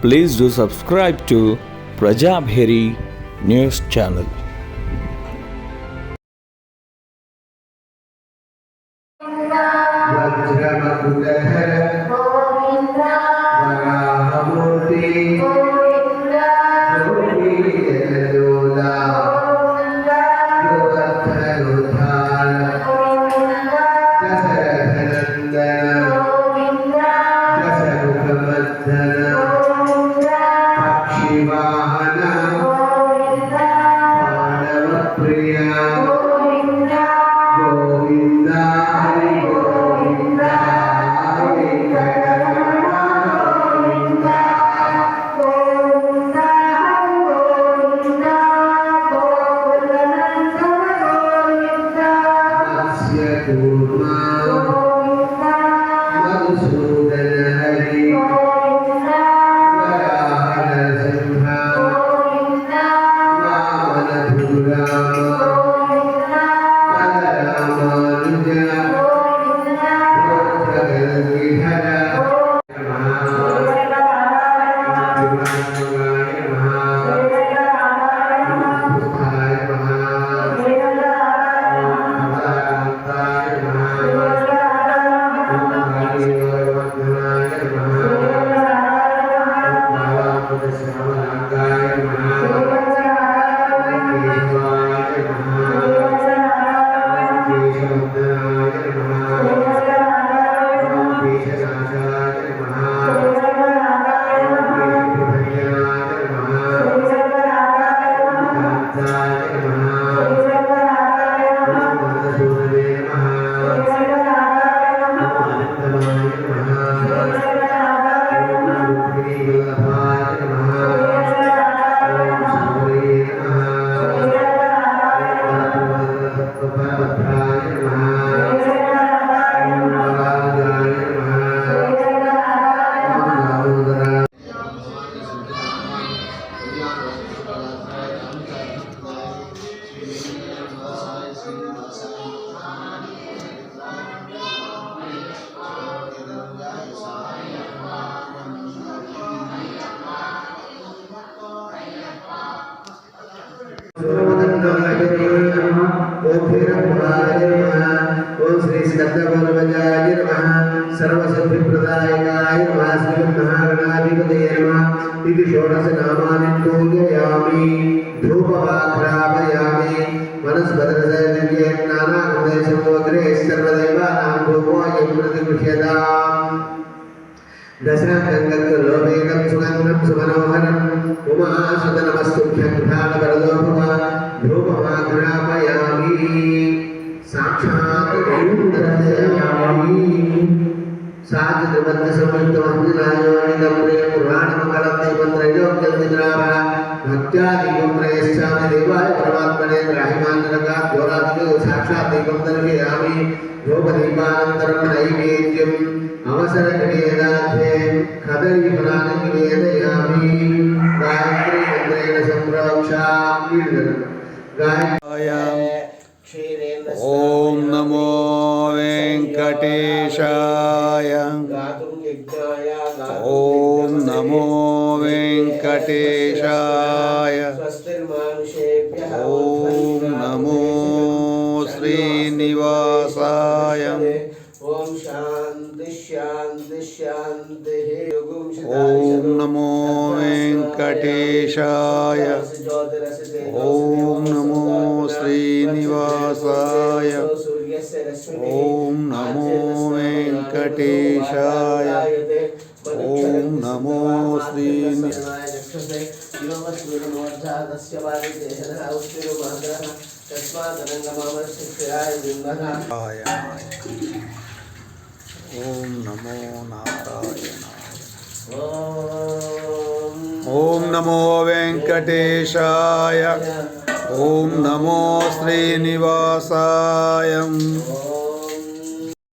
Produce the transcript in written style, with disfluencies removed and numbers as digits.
Please do subscribe to Prajabheri News Channel. सर्वसिद्धिप्रदायकाय नमः श्रीमन्महागणाधिपतये नमः इति षोडश नामानि पूजयामि धूपमाघ्रापयामि वनस्पतिर्दिव्ये नानागुणेशमोग्रे सर्वदेवानां धूपोऽयं प्रतिगृह्यताम् दशगङ्गलोभेदं सुगन्धं सुमनोहरम् उमासुतनमस्तुभ्यं घ्राणवरदोभव धूपमाघ्रापयामि साक्षात् दर्शयामि साजिद्रबद्ध समयुक्त मंदिरायोनितं प्रिय पुराणमङ्गलं दैवत्रयोग्यं निद्राभा भक्त्यादिकं प्रयश्चामि देवाय परमात्मने ग्राहिमान्तरका द्योरादिको साक्षात् दैवं दर्शयामि धूपदीपानन्तरं नैवेद्यम् अवसरनिवेदार्थे कदलीफलानि निवेदयामि गायत्री मन्त्रेण सम्प्रोक्षामि गायत्री ओम नमो वेंकटेशाय ओम नमो वेंकटेशाय ओम नमो श्रीनिवासाय ओम शांति शांति शांति ओम नमो वेंकटेशाय ओम नमो श्रीनिवासाय ओम नमो वेंकटेशाय ओम नमो ओम नमो नारायणाय ओम नमो वेंकटेशाय ओम नमो श्रीनिवासाय